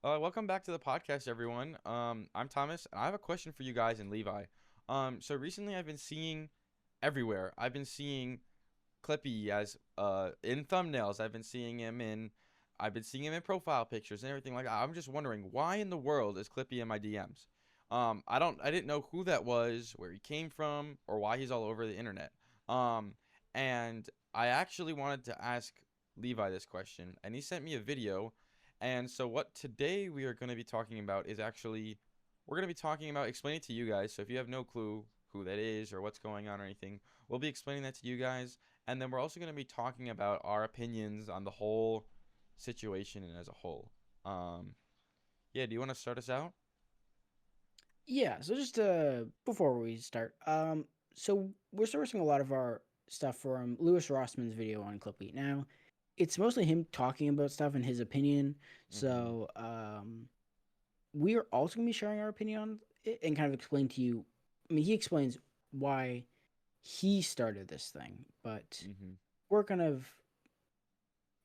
Welcome back to the podcast, everyone. I'm Thomas, and I have a question for you guys and Levi. So recently I've been seeing everywhere. I've been seeing Clippy as in thumbnails. I've been seeing him in profile pictures and everything like that. I'm just wondering why in the world is Clippy in my DMs? I didn't know who that was, where he came from, or why he's all over the internet. Um, and I actually wanted to ask Levi this question, and he sent me a video. And so what today we are going to be talking about is actually we're going to be talking about explaining to you guys. So if you have no clue who that is or what's going on or anything, we'll be explaining that to you guys. And then we're also going to be talking about our opinions on the whole situation and as a whole. Um, yeah, do you want to start us out? Yeah, so just before we start, so we're sourcing a lot of our stuff from Lewis Rossman's video on Clippy. Now, it's mostly him talking about stuff and his opinion. Mm-hmm. So, we are also gonna be sharing our opinion on it and kind of explain to you. I mean, he explains why he started this thing, but Mm-hmm. we're kind of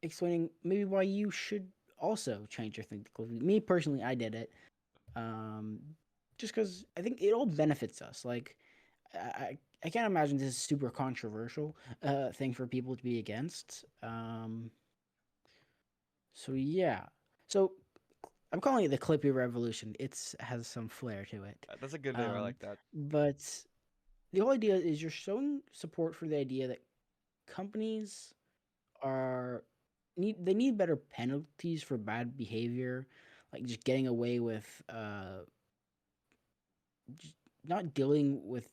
explaining maybe why you should also change your thing to Clippy. Me personally, I did it. Um, just because I think it all benefits us. Like, I can't imagine this is super controversial thing for people to be against. So yeah, so I'm calling it the Clippy Revolution. It's has some flair to it. That's a good name. I Um, like that. but the whole idea is you're showing support for the idea that companies are they need better penalties for bad behavior, like just getting away with just not dealing with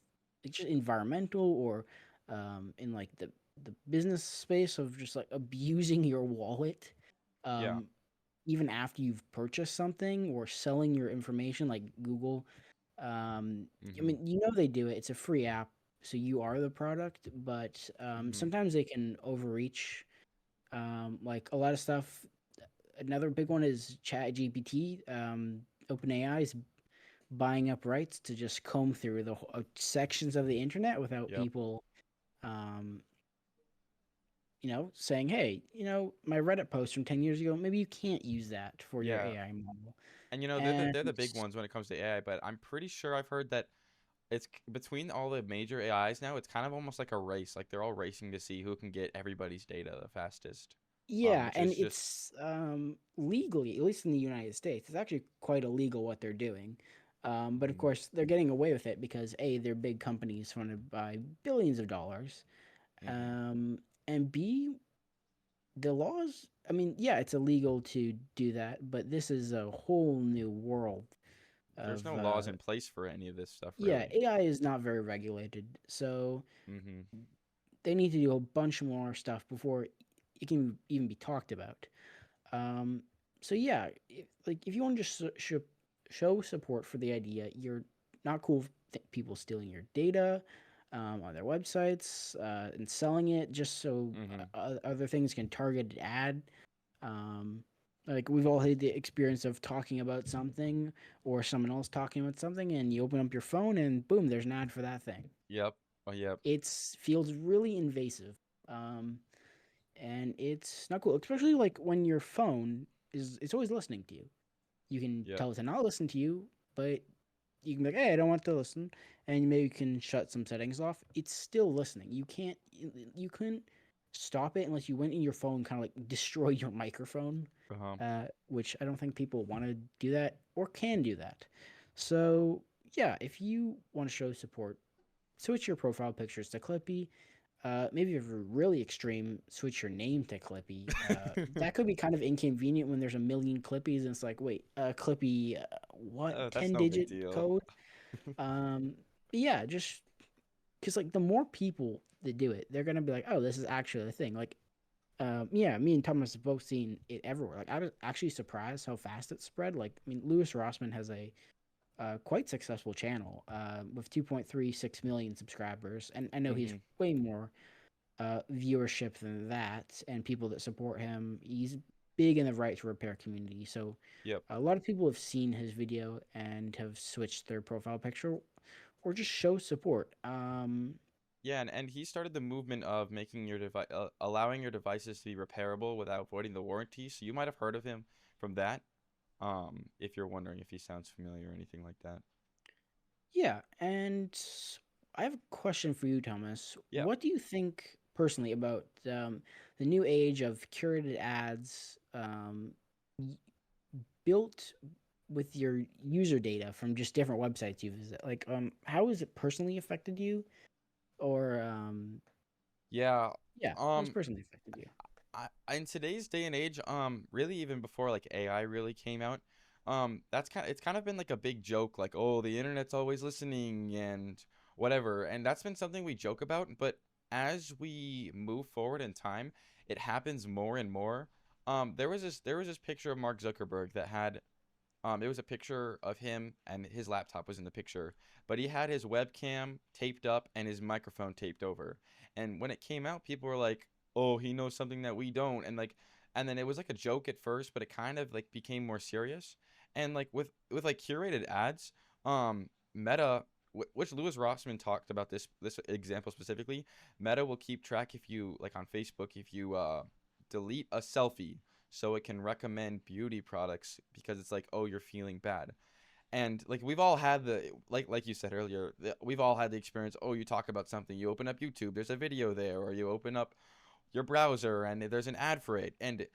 just environmental or in like the business space of just like abusing your wallet Yeah. um, even after you've purchased something or selling your information like Google. I Mm-hmm. mean, you know they do it. It's a free app, so you are the product. But Mm-hmm. sometimes they can overreach. Like a lot of stuff. Another big one is Chat GPT. OpenAI is buying up rights to just comb through the sections of the internet without Yep. people, um, saying, "Hey, my Reddit post from 10 years ago, maybe you can't use that for your Yeah. AI model." And they're the big And ones when it comes to AI, but I'm pretty sure I've heard that between all the major AIs now, it's kind of almost like a race. Like they're all racing to see who can get everybody's data the fastest. yeah, Which and is just it's legally, at least in the United States, it's actually quite illegal what they're doing. But of Mhm. course, they're getting away with it because A, they're big companies funded by billions of dollars, Mhm. um, and B, the laws, I mean, yeah, it's illegal to do that, but this is a whole new world There's of no laws in place for any of this stuff, yeah, really. AI is not very regulated. So Mhm. they need to do a bunch more stuff before it can even be talked about. Um, so yeah, if you want to just show support for the idea, you're not cool with people stealing your data on their websites and selling it just so Mhm. other things can target an ad. Um, like we've all had the experience of talking about something or someone else talking about something, and you open up your phone and boom, there's an ad for that thing. Yep. Oh, yep. It feels really invasive, um, and it's not cool, especially like when your phone is it's always listening to you. You can Yep. tell it to not listen to you, but you can be like, "Hey, I don't want to listen," and maybe you can shut some settings off. It's still listening. You couldn't stop it unless you went in your phone, kind of like destroy your microphone, Uh-huh. which I don't think people want to do that or can do that. So yeah, if you want to show support, switch your profile pictures to Clippy. Maybe if you're really extreme, switch your name to Clippy. That could be kind of inconvenient when there's a million Clippies and it's like, wait, Clippy, what Oh, that's 10 no big digit deal. code? But yeah, just because like the more people that do it, they're gonna be like, oh, this is actually a thing. Like, yeah, me and Thomas have both seen it everywhere. Like, I was actually surprised how fast it spread. Like, I mean, Lewis Rossman has a quite successful channel with 2.36 million subscribers, and I know he's Mhm. way more viewership than that and people that support him. He's big in the right to repair community. So Yep. a lot of people have seen his video and have switched their profile picture or just show support. Yeah, and he started the movement of making your device allowing your devices to be repairable without voiding the warranty. So you might have heard of him from that. If you're wondering if he sounds familiar or anything like that. Yeah, and I have a question for you, Thomas. Yeah. What do you think personally about the new age of curated ads y- built with your user data from just different websites you visit? Like, how has it personally affected you? Or, Yeah. yeah, how's Um, personally affected you? in today's day and age, really even before like AI really came out, it's kind of been like a big joke, like, oh, the internet's always listening and whatever, and that's been something we joke about. But as we move forward in time, it happens more and more. There was this picture of Mark Zuckerberg that had it was a picture of him and his laptop was in the picture, but he had his webcam taped up and his microphone taped over. And when it came out, people were like, "Oh, he knows something that we don't." And then it was like a joke at first, but it kind of like became more serious. And like with like curated ads, Meta, which Lewis Rossman talked about this example specifically, Meta will keep track if you like on Facebook if you delete a selfie so it can recommend beauty products because it's like, oh, you're feeling bad. And like we've all had the like you said earlier, we've all had the experience. Oh, you talk about something, you open up YouTube, there's a video there, or you open up your browser and there's an ad for it. And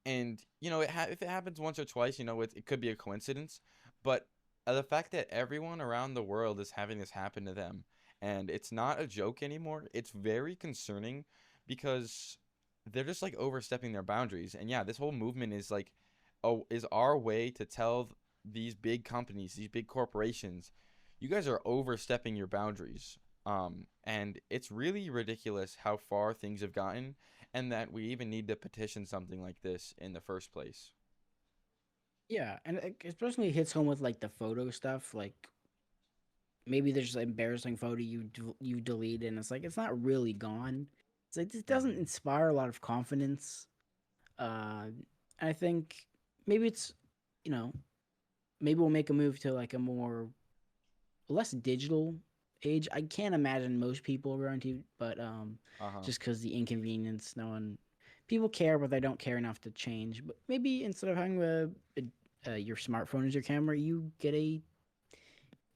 if it happens once or twice, it could be a coincidence, but the fact that everyone around the world is having this happen to them and it's not a joke anymore, it's very concerning because they're just like overstepping their boundaries. And yeah, this whole movement is like, oh, is our way to tell these big companies, these big corporations, you guys are overstepping your boundaries. And it's really ridiculous how far things have gotten and that we even need to petition something like this in the first place. Yeah, and it especially hits home with like the photo stuff. Like maybe there's an embarrassing photo you delete, and it's like it's not really gone. It's like this doesn't Hmm. inspire a lot of confidence. Uh, I think maybe it's you know maybe we'll make a move to like a more less digital age. I can't imagine most people are going to, but Uh-huh. just because the inconvenience, no one people care, but they don't care enough to change. But maybe instead of having your smartphone as your camera, you get a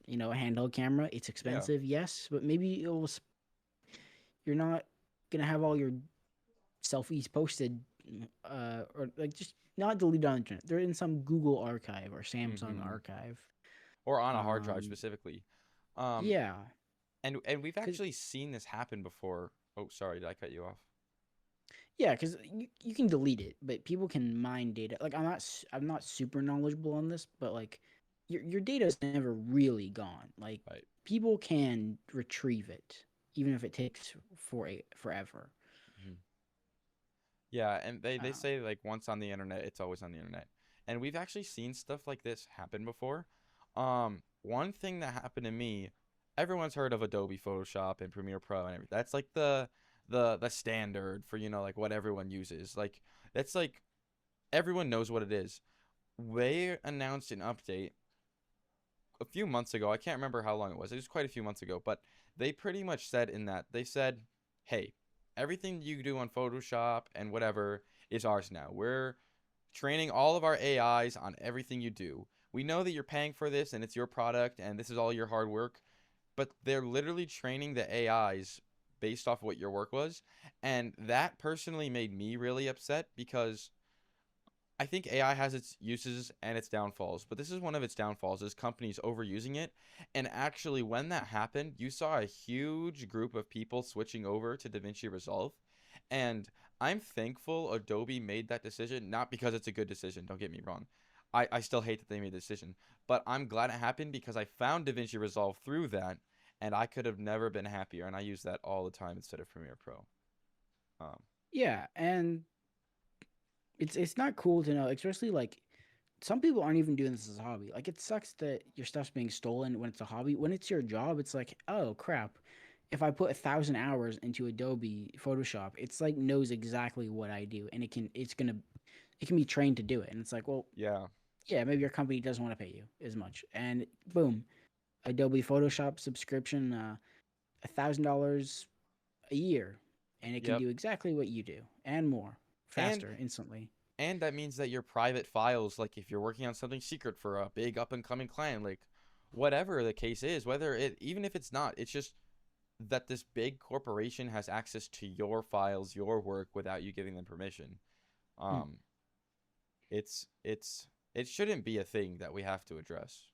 handheld camera. It's Yeah. expensive, yes, but maybe you're not gonna have all your selfies posted, or like just not deleted on the internet. They're in some Google archive or Samsung Hmm. archive. Or on a hard drive Um, specifically. Um, yeah, and we've because actually seen this happen before. Oh, sorry, did I cut you off? yeah, because you can delete it, but people can mine data. Like I'm not super knowledgeable on this, but like your data is never really gone. Like Right. people can retrieve it, even if it takes forever. Mhm. Yeah, and they Uh, say like once on the internet, it's always on the internet. And we've actually seen stuff like this happen before. One thing that happened to me, everyone's heard of Adobe Photoshop and Premiere Pro and everything. That's like the standard for, like what everyone uses. Like that's like everyone knows what it is. They announced an update a few months ago. I can't remember how long it was. It was quite a few months ago, but they pretty much said in that they said, "Hey, everything you do on Photoshop and whatever is ours now. We're training all of our AIs on everything you do. We know that you're paying for this and it's your product and this is all your hard work, but they're literally training the AIs based off what your work was." And that personally made me really upset because I think AI has its uses and its downfalls, but this is one of its downfalls is companies overusing it. And actually when that happened, you saw a huge group of people switching over to DaVinci Resolve. And I'm thankful Adobe made that decision, not because it's a good decision, don't get me wrong. I still hate that they made the decision, but I'm glad it happened because I found DaVinci Resolve through that, and I could have never been happier, and I use that all the time instead of Premiere Pro. Um, yeah, and it's not cool to know, especially like some people aren't even doing this as a hobby. Like it sucks that your stuff's being stolen when it's a hobby. When it's your job, it's like, oh crap. If I put 1,000 hours into Adobe Photoshop, it's like knows exactly what I do, and it can be trained to do it. And it's like, well, yeah. yeah, maybe your company doesn't want to pay you as much, and boom, Adobe Photoshop subscription, $1,000 a year, and it can Yep. do exactly what you do and more, And faster, instantly. And that means that your private files, like if you're working on something secret for a big up and coming client, like whatever the case is, whether it even if it's not, it's just that this big corporation has access to your files, your work without you giving them permission. Hmm. Um, it shouldn't be a thing that we have to address.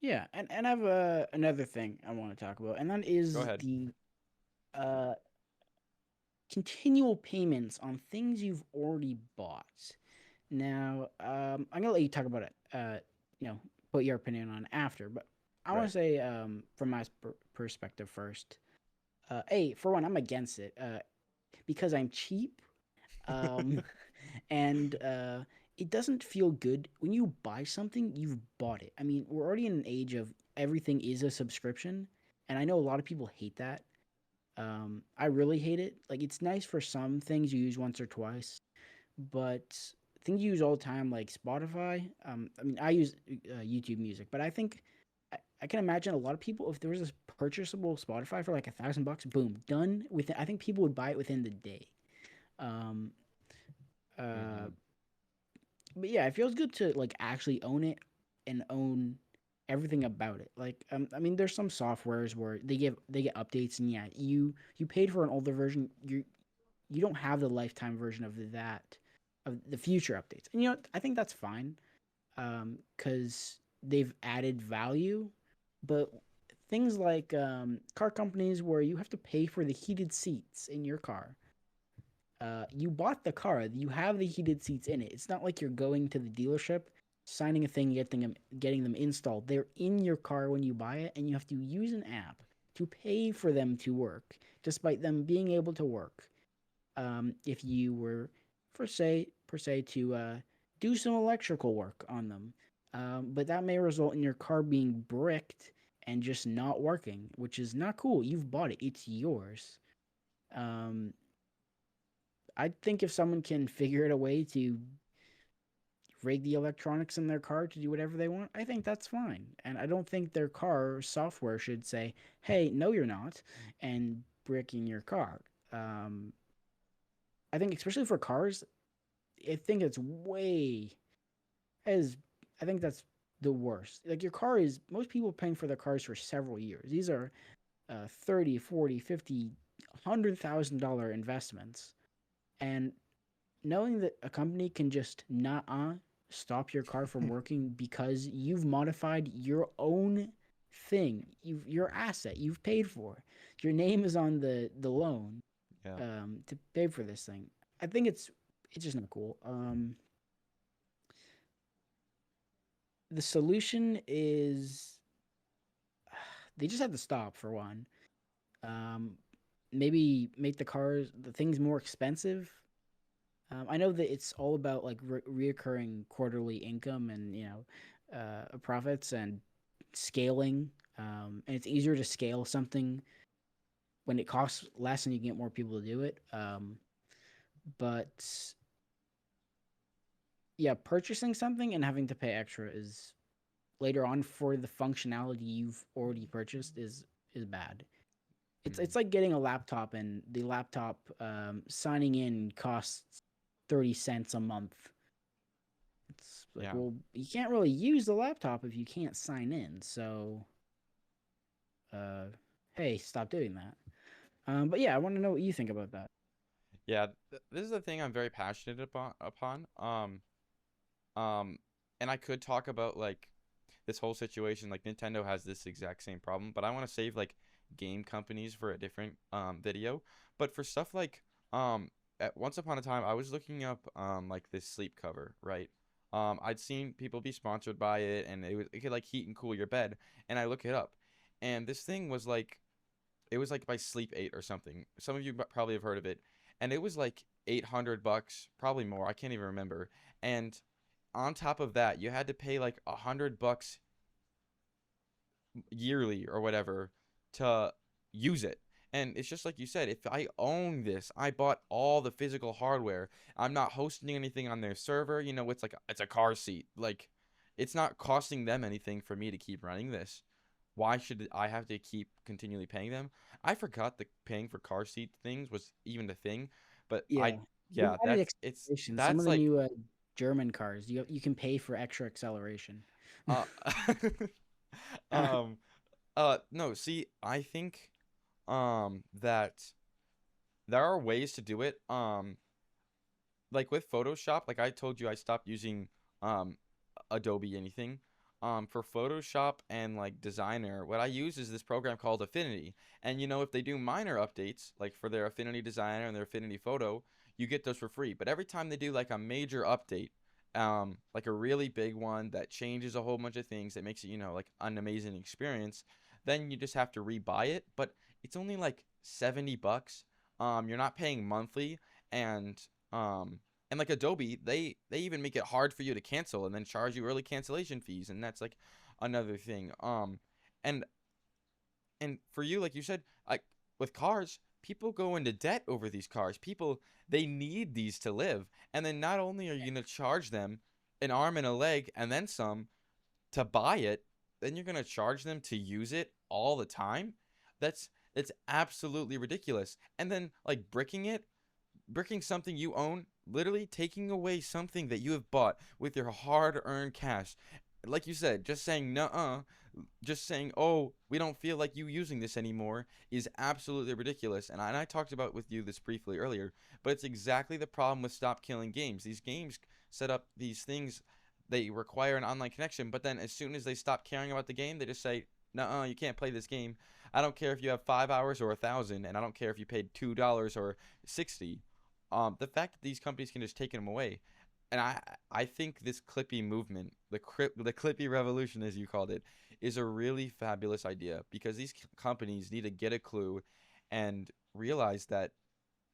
Yeah, and I have another thing I want to talk about, and that Go is ahead. the uh continual payments on things you've already bought. Now, I'm gonna let you talk about it. You know, put your opinion on it after, but I want Right. to say, from my perspective first. A for one, I'm against it. Because I'm cheap. Um, and it doesn't feel good when you buy something. You've bought it. I mean, we're already in an age of everything is a subscription, and I know a lot of people hate that. I really hate it. Like, it's nice for some things you use once or twice, but things you use all the time, like Spotify. I mean, I use YouTube Music, but I think I can imagine a lot of people, if there was a purchasable Spotify for like $1,000, boom, done with it. I think people would buy it within the day. Um, uh, Mm-hmm. but yeah, it feels good to like actually own it and own everything about it. Like, I mean, there's some softwares where they get updates, and yeah, you paid for an older version. You don't have the lifetime version of that of the future updates, and I think that's fine, because they've added value. But things like car companies where you have to pay for the heated seats in your car, you bought the car, you have the heated seats in it. It's not like you're going to the dealership, signing a thing, getting them installed. They're in your car when you buy it, and you have to use an app to pay for them to work, despite them being able to work. If you were, per se, to do some electrical work on them, but that may result in your car being bricked and just not working, which is not cool. You've bought it; it's yours. Um, I think if someone can figure out a way to rig the electronics in their car to do whatever they want, I think that's fine. And I don't think their car software should say, "Hey, no, you're not," and bricking your car. Um, I think especially for cars, I think it's way as I think that's the worst. Like, your car is most people are paying for their cars for several years. These are 30, 40, 50, $100,000 investments. And knowing that a company can just not stop your car from working because you've modified your own thing, your asset you've paid for, your name is on the loan, Yeah. to pay for this thing. I think it's just not cool. The solution is they just have to stop for one. Um, Maybe make the things more expensive. I know that it's all about like reoccurring quarterly income and profits and scaling. And it's easier to scale something when it costs less and you can get more people to do it. But yeah, purchasing something and having to pay extra is later on for the functionality you've already purchased is bad. Mm-hmm. It's like getting a laptop, and the laptop signing in costs 30 cents a month. It's like, Yeah. well, you can't really use the laptop if you can't sign in. So, uh, hey, stop doing that. But yeah, I want to know what you think about that. Yeah. This is the thing I'm very passionate upon. Um, and I could talk about like this whole situation. Like Nintendo has this exact same problem, but I want to save like game companies for a different video. But for stuff like at once upon a time, I was looking up like this sleep cover, right? I'd seen people be sponsored by it, and it could like heat and cool your bed, and I look it up, and this thing was like it was like by Sleep 8 or something. Some of you probably have heard of it, and it was like $800, probably more. I can't even remember. And on top of that, you had to pay like $100 yearly or whatever to use it. And it's just like you said, if I own this, I bought all the physical hardware. I'm not hosting anything on their server. It's like it's a car seat. Like it's not costing them anything for me to keep running this. Why should I have to keep continually paying them? I forgot the paying for car seat things was even a thing, but I Yeah. They've Yeah, added it's acceleration. Some of that's the like new German cars, you can pay for extra acceleration. uh um no, see, I think that there are ways to do it. Like with Photoshop, like I told you, I stopped using um Adobe anything. For Photoshop and like Designer, what I use is this program called Affinity. And if they do minor updates, like for their Affinity Designer and their Affinity Photo, you get those for free. But every time they do like a major update, like a really big one that changes a whole bunch of things that makes it, like an amazing experience, then you just have to rebuy it. But it's only like 70 bucks. You're not paying monthly, and um and like Adobe, they even make it hard for you to cancel and then charge you early cancellation fees, and that's like another thing. And for you, like you said, like with cars, people go into debt over these cars. People, they need these to live. And then not only are you going to charge them an arm and a leg and then some to buy it, then you're going to charge them to use it all the time. That's absolutely ridiculous. And then like bricking something you own, literally taking away something that you have bought with your hard-earned cash. Like you said, just saying nuh-uh, just saying, "Oh, we don't feel like you using this anymore," is absolutely ridiculous. And I talked about with you this briefly earlier, but it's exactly the problem with Stop Killing Games. These games set up these things, they require an online connection, but then as soon as they stop caring about the game, they just say, "Nuh-uh, you can't play this game. I don't care if you have 5 hours or 1,000, and I don't care if you paid $2 or 60." The fact that these companies can just take them away, and I think this Clippy movement, the Clippy revolution as you called it, is a really fabulous idea because these companies need to get a clue and realize that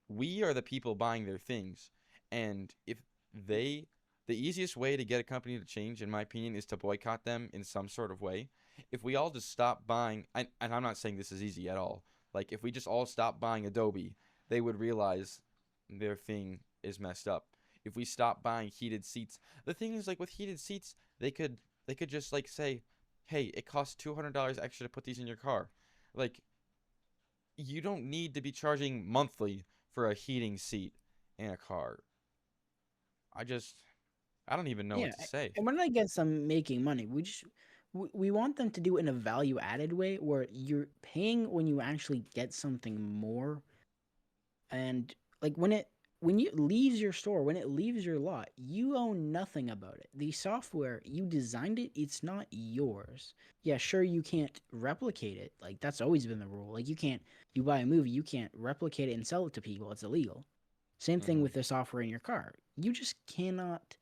we are the people buying their things, and if they the easiest way to get a company to change, in my opinion, is to boycott them in some sort of way. If we all just stop buying, and I'm not saying this is easy at all, like if we just all stop buying Adobe, they would realize their thing is messed up. If we stop buying heated seats, the thing is, like with heated seats, they could just like say, hey, it costs $200 extra to put these in your car. Like, you don't need to be charging monthly for a heating seat in a car. I just, I don't even know what Yeah, to say. and we're not against them making money. We want them to do it in a value added way where you're paying when you actually get something more. And like when it leaves your store, when it leaves your lot, you own nothing about it. The software, you designed it, it's not yours. Yeah, sure, you can't replicate it. Like that's always been the rule. Like you buy a movie, you can't replicate it and sell it to people. It's illegal. Same thing Mm-hmm. with the software in your car. You just cannot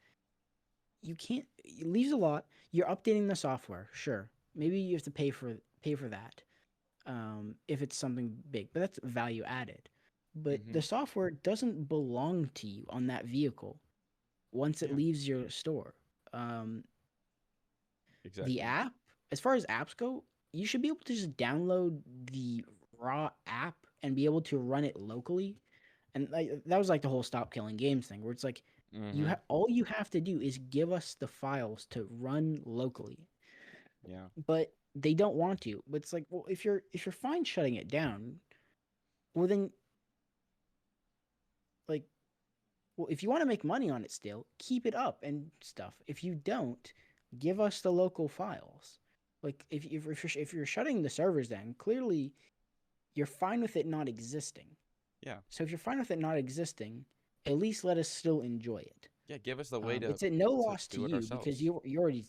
you can't it leaves a lot. You're updating the software, sure. Maybe you have to pay for that if it's something big, but that's value added. But Mm-hmm. the software doesn't belong to you on that vehicle once it Yeah, leaves your store. Um, the exactly. app, as far as apps go, you should be able to just download the raw app and be able to run it locally. And like, that was like the whole stop killing games thing, where it's like Mm-hmm. all you have to do is give us the files to run locally, Yeah. but they don't want to. But it's like, well, if you're fine shutting it down, well then like well, if you want to make money on it still, keep it up and stuff. If you don't, give us the local files. Like if you're shutting the servers down, clearly you're fine with it not existing. Yeah. So if you're fine with it not existing, at least let us still enjoy it. Yeah, give us the way to It's at no to loss to do it you because ourselves. you're already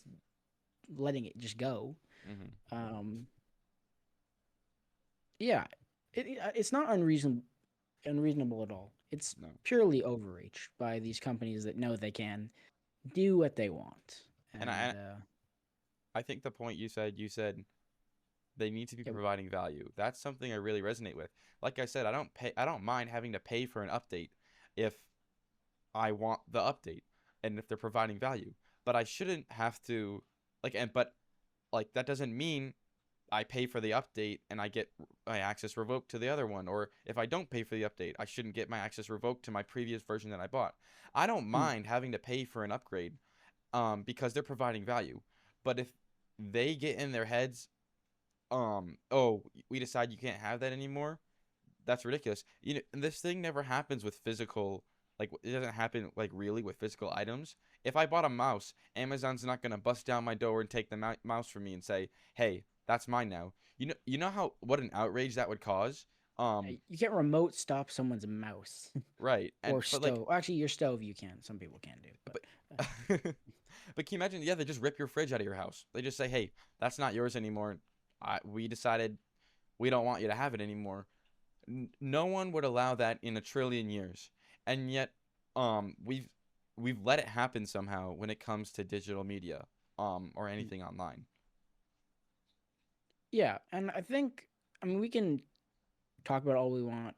letting it just go. Mm-hmm. Um, yeah, it's not unreasonable at all. It's No. purely overreach by these companies that know they can do what they want. And And I think the point you said they need to be yeah, providing value. That's something I really resonate with. Like I said, I don't mind having to pay for an update if I want the update and if they're providing value. But I shouldn't have to but like that doesn't mean I pay for the update and I get my access revoked to the other one, or if I don't pay for the update, I shouldn't get my access revoked to my previous version that I bought. I don't mm, mind having to pay for an upgrade because they're providing value. But if they get in their heads, oh, we decide you can't have that anymore, that's ridiculous. And this thing never happens with physical. like it doesn't happen like really with physical items. If I bought a mouse, Amazon's not gonna bust down my door and take the mouse from me and say, "Hey, that's mine now." You know how what an outrage that would cause. You can't remote stop someone's mouse Right. And or but like, stove. Actually, your stove you can. Some people can do, but but but can you imagine? Yeah, they just rip your fridge out of your house. They just say, "Hey, that's not yours anymore. We decided we don't want you to have it anymore." No one would allow that in a trillion years, and yet, we've let it happen somehow when it comes to digital media, or anything online. yeah. And I think, I mean, we can talk about all we want.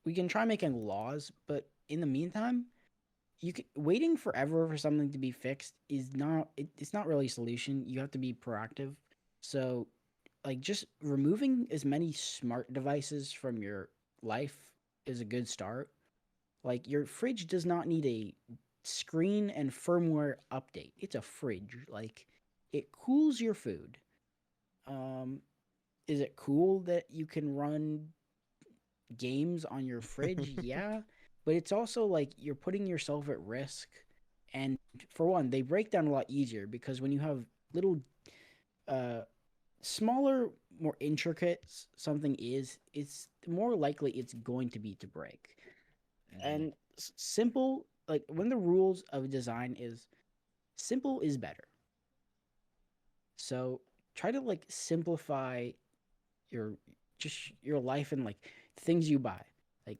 We can try making laws, but in the meantime, waiting forever for something to be fixed is not. It's not really a solution. You have to be proactive. So, like, just removing as many smart devices from your life is a good start. Like, your fridge does not need a screen and firmware update. It's a fridge. Like, it cools your food. Um, is it cool that you can run games on your fridge? Yeah, but it's also like you're putting yourself at risk. And for one, they break down a lot easier because when you have little, uh, smaller, more intricate something is, it's more likely it's going to be to break. Hmm. And simple, like when the rules of design is simple is better. So try to like simplify your just your life and like things you buy. Like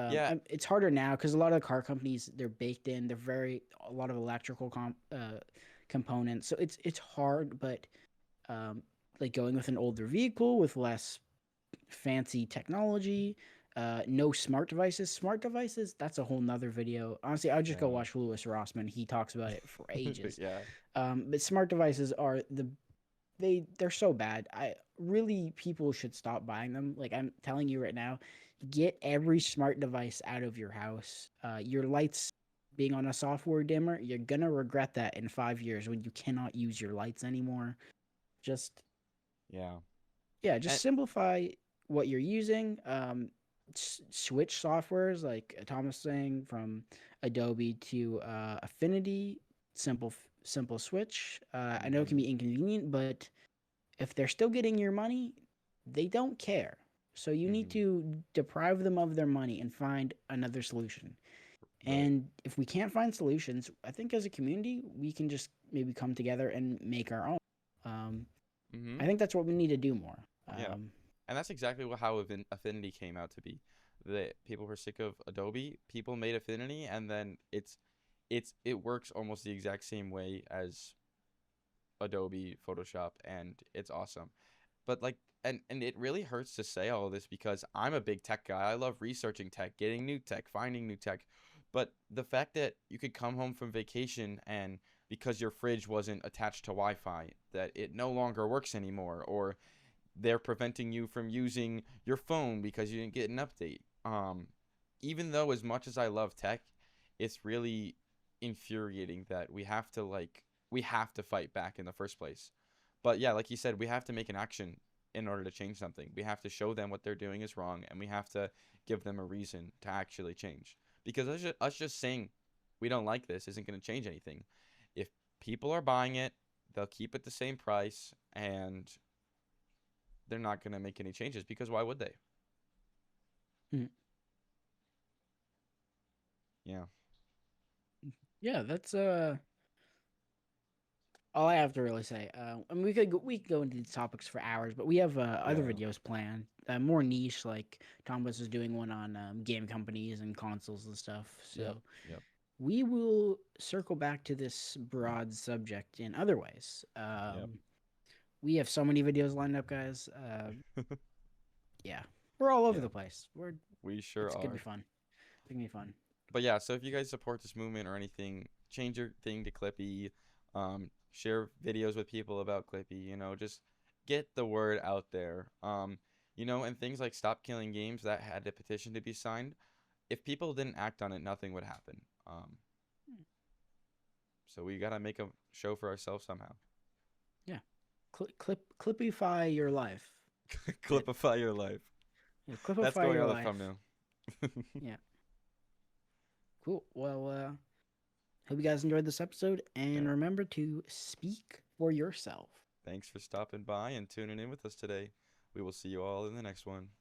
Yeah, it's harder now because a lot of the car companies they're baked in. They're very a lot of electrical components, so it's hard. But um, like going with an older vehicle with less fancy technology, no smart devices. Smart devices, that's a whole nother video. Honestly, I'll just go yeah, watch Lewis Rossman. He talks about it for ages. yeah. But smart devices are they're so bad. I really people should stop buying them. Like I'm telling you right now, get every smart device out of your house. Your lights being on a software dimmer, you're gonna regret that in 5 years when you cannot use your lights anymore. Just Yeah. yeah, just And simplify what you're using. Switch softwares like Thomas saying from Adobe to Affinity. Simple switch. I know it can hmm be inconvenient, but if they're still getting your money, they don't care. So you need hmm to deprive them of their money and find another solution. right. And if we can't find solutions, I think as a community, we can just maybe come together and make our own. Um, Hmm. I think that's what we need to do more. Yeah. Um, And that's exactly how Affinity came out to be. The people were sick of Adobe. People made Affinity, and then it works almost the exact same way as Adobe Photoshop, and it's awesome. But like, and it really hurts to say all of this because I'm a big tech guy. I love researching tech, getting new tech, finding new tech. But the fact that you could come home from vacation and because your fridge wasn't attached to Wi-Fi, that it no longer works anymore, or they're preventing you from using your phone because you didn't get an update. Even though as much as I love tech, it's really infuriating that we have to fight back in the first place. But yeah, like you said, we have to make an action in order to change something. We have to show them what they're doing is wrong, and we have to give them a reason to actually change. Because us just saying we don't like this isn't going to change anything. If people are buying it, they'll keep it the same price, and they're not going to make any changes because why would they? mm, Yeah. yeah, that's all I have to really say. I mean, we could go into these topics for hours, but we have other Yeah. videos planned, more niche. Like Thomas is doing one on game companies and consoles and stuff. Yep. So Yep. we will circle back to this broad subject in other ways. Yep. We have so many videos lined up, guys. Yeah, we're all over Yeah. the place. We're We sure it's gonna be are. fun. It's gonna be fun. But yeah, so if you guys support this movement or anything, change your thing to Clippy. Share videos with people about Clippy. Just get the word out there. And things like Stop Killing Games that had a petition to be signed. If people didn't act on it, nothing would happen. So we gotta make a show for ourselves somehow. Yeah, clippify your life. It Clipify your life. yeah, That's clippify going your on the life. thumbnail. Yeah. Cool. Well, hope you guys enjoyed this episode, and Yeah. remember to speak for yourself. Thanks for stopping by and tuning in with us today. We will see you all in the next one.